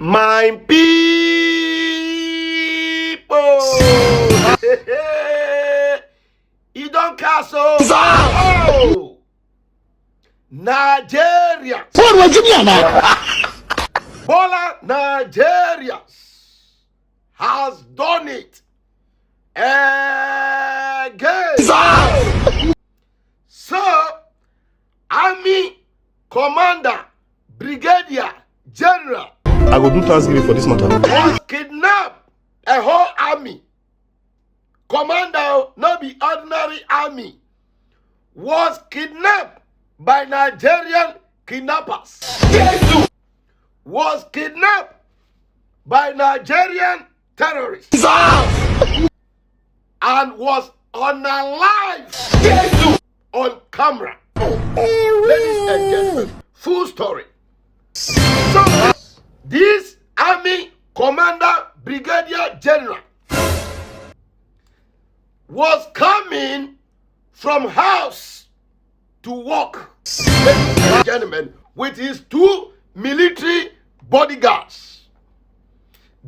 My people, you don't castle. Oh, Nigeria. Bola Nigeria has done it again. So, Army Commander, Brigadier General, I will do Thanksgiving for this matter, was kidnapped. A whole army. Commander, not the ordinary army, was kidnapped by Nigerian kidnappers. Was kidnapped by Nigerian terrorists. And was unalive on camera. Ladies and gentlemen, full story. So, this army commander, brigadier general, was coming from house to work, ladies and gentlemen, with his 2 military bodyguards.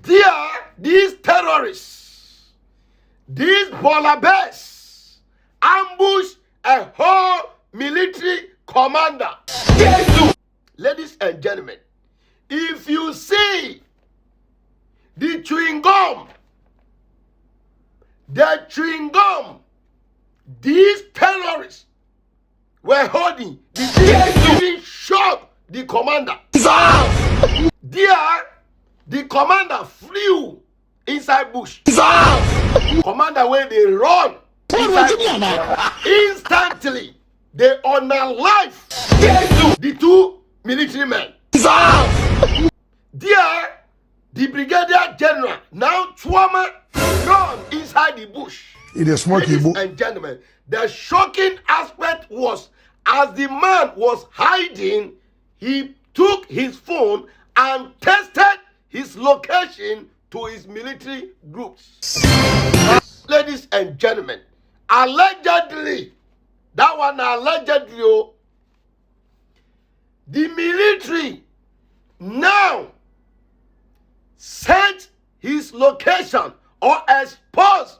These terrorists, these Bolabes, ambushed a whole military commander. Ladies and gentlemen, if you see the chewing gum, these terrorists were holding, didn't shock the commander. The commander flew inside bush. Commander, when they run instantly, they unalive the 2 military men. The brigadier general, now Twama, run inside the bush. It is smoky. Ladies and gentlemen, the shocking aspect was, as the man was hiding, he took his phone and tested his location to his military groups. Ladies and gentlemen, allegedly, that one allegedly, the military now sent his location or exposed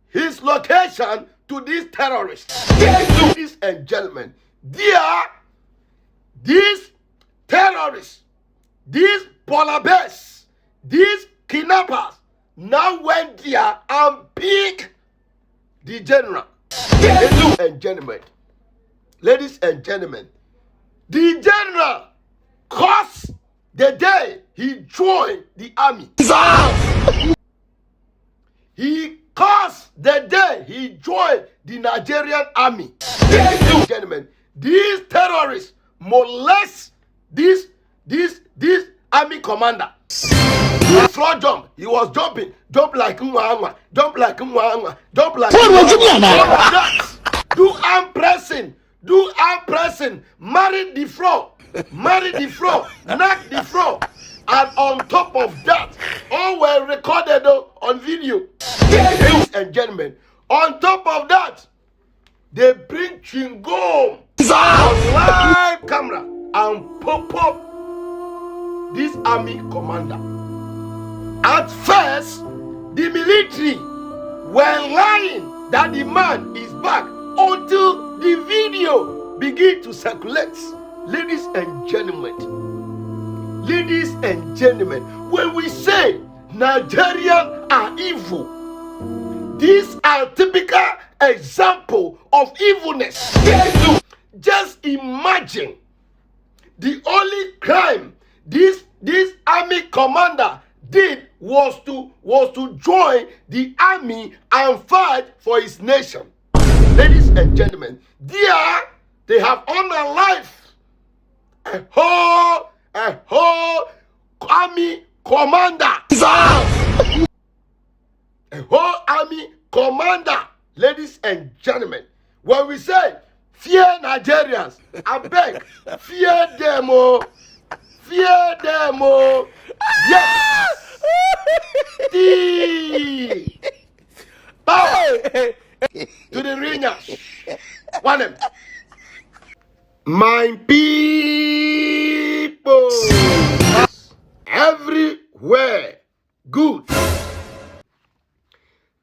his location to these terrorists. Ladies and gentlemen, these terrorists, these Bolabes, these kidnappers now went there and picked the general. Ladies and gentlemen, the general cursed the day he joined the army. He cursed the day he joined the Nigerian army. Ladies and gentlemen, these terrorists molest this army commander. He floor jump. He was jumping. Jump like Mwa. Jump like Mwa. Jump like Mwa. Do arm pressing. Marry the floor. Knock the floor. And on top of that, all were recorded on video. Ladies and gentlemen, on top of that, they bring Chingo on live camera and pop up this army commander. At first, the military were lying that the man is back until the video began to circulate. Ladies and gentlemen, when we say Nigerians are evil, these are typical example of evilness. Just imagine the only crime this army commander did was to join the army and fight for his nation. Ladies and gentlemen, they have unalived a whole army commander. A whole army commander. Ladies and gentlemen, when we say fear Nigerians, I beg, fear them. Yes. Power to the ringers. One them. My people, everywhere. Good.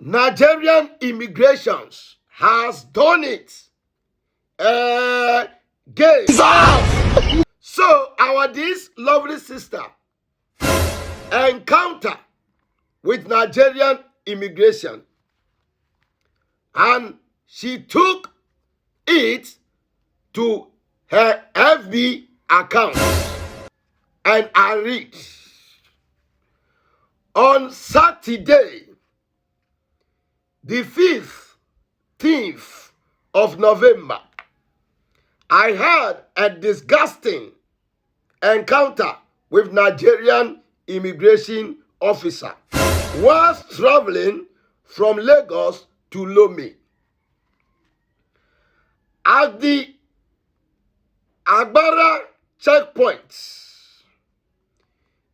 Nigerian immigration has done it. Gay. So this lovely sister encounter with Nigerian immigration, and she took it to her FB account, and I read on Saturday, the 15th of November, I had a disgusting encounter with Nigerian immigration officer whilst traveling from Lagos to Lome. At the Agbara checkpoint,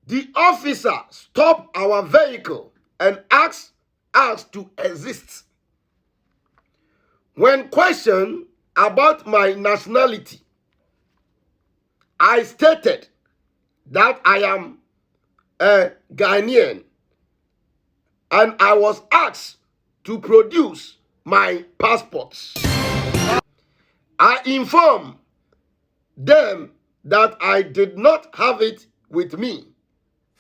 the officer stopped our vehicle and asked us to exit. When questioned about my nationality, I stated that I am a Ghanaian, and I was asked to produce my passports. I informed them that I did not have it with me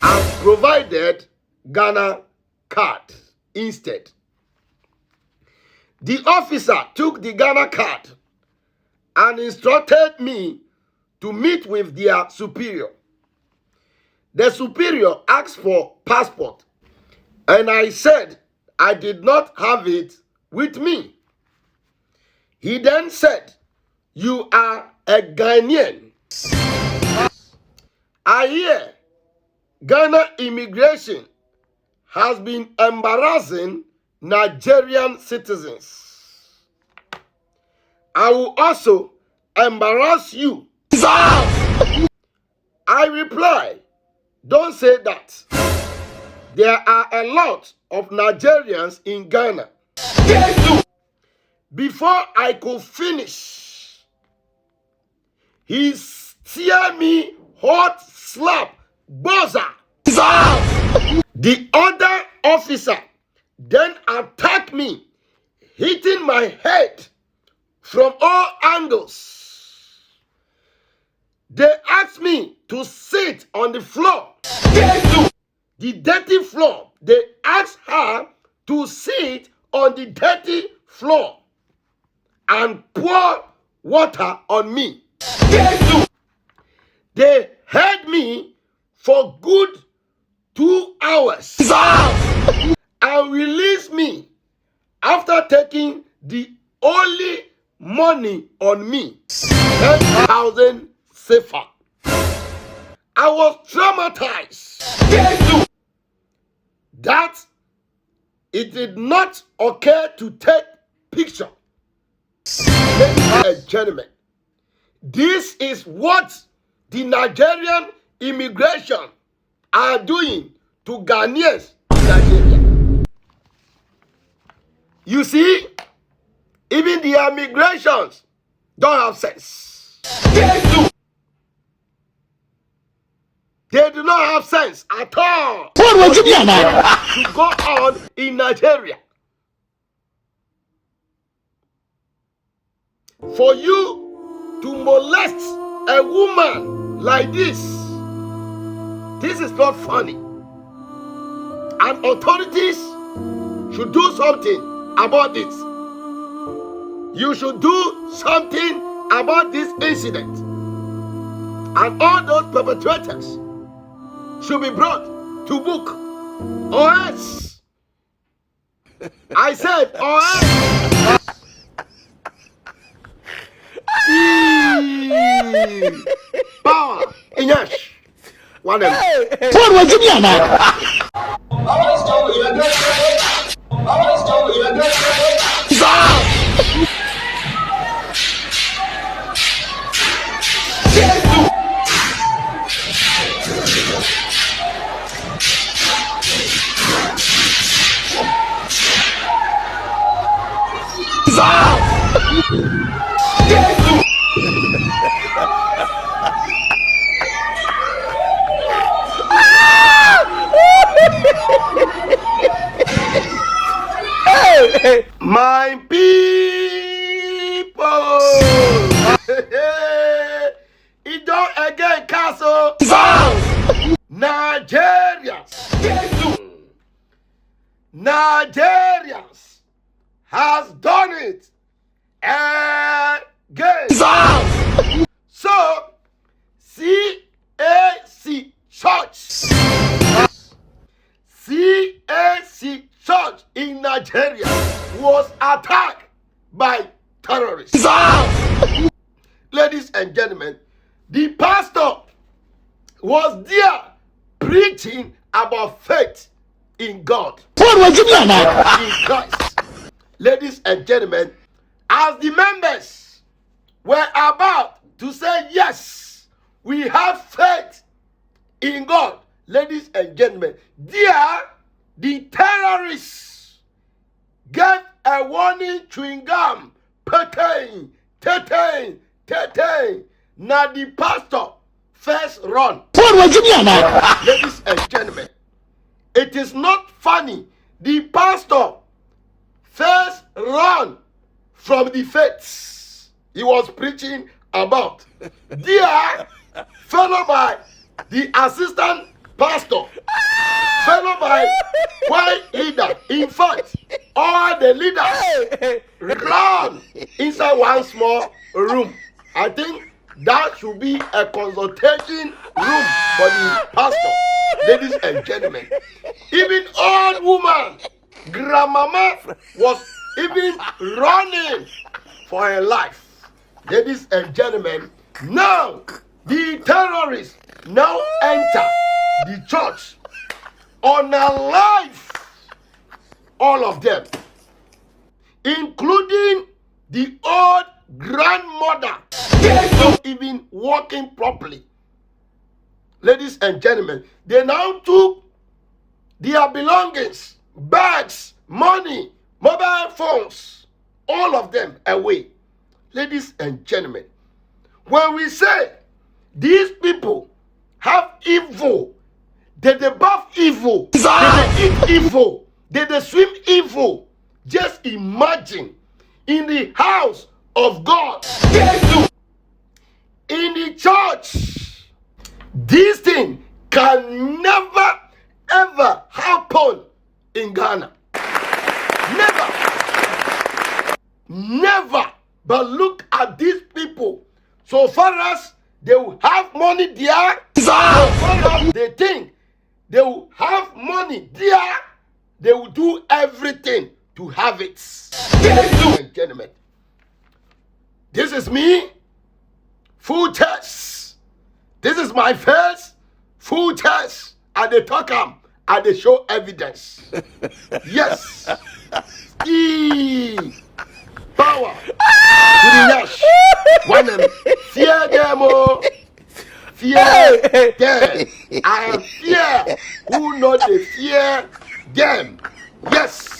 and provided Ghana card instead. The officer took the Ghana card and instructed me to meet with their superior. The superior asked for passport, and I said I did not have it with me. He then said, "You are a Ghanaian." I hear Ghana immigration has been embarrassing Nigerian citizens. I will also embarrass you. I reply, "Don't say that. There are a lot of Nigerians in Ghana." Before I could finish, he steered me hot slap, buzzer. The other officer then attacked me, hitting my head from all angles. They asked me to sit on the floor, the dirty floor. They asked her to sit on the dirty floor and pour water on me. They held me for good 2 hours and released me after taking the only money on me, 10,000 sefa. I was traumatized that it did not occur to take picture. Ladies and gentlemen, this is what the Nigerian immigration are doing to Ghanaians in Nigeria. You see, even the immigrations don't have sense. They do not have sense at all to go on in Nigeria. For you to molest a woman like this is not funny. And authorities should do something about this. You should do something about this incident. And all those perpetrators should be brought to book. Or else, I said, or else. Power. Inyash. One of them. What was it, My people. It don't again, Castle. Nigerians has done it again. So, CAC Church in Nigeria was attacked by terrorists. Ladies and gentlemen, the pastor was there preaching about faith in God, in Christ. Ladies and gentlemen, as the members were about to say, yes, we have faith in God, ladies and gentlemen, there the terrorists gave a warning chewing gum, pertain. Now the pastor first run. Ladies and gentlemen, it is not funny. The pastor first run from the faiths he was preaching about. There, followed by the assistant pastor, followed by choir leader. In fact, all the leaders run inside one small room. I think that should be a consultation room for the pastor. Ladies and gentlemen, even old woman, grandmama was even running for her life. Ladies and gentlemen, now the terrorists now enter the church on a life, all of them, including the old grandmother, not even walking properly. Ladies and gentlemen, they now took their belongings, bags, money, mobile phones, all of them away. Ladies and gentlemen, when we say these people have evil, they buff evil, they eat evil, they swim evil, just imagine in the house of God, in the church, this thing can never ever happen in Ghana. Never. But look at these people. So far as they will have money there, so far as they think they will have money there, they will do everything to have it. Ladies and gentlemen, this is me, full test. This is my face, full test. And they talk and they show evidence. Yes. Power to the yash. When them fear them, oh, fear them. I am fear who know they fear them. Yes.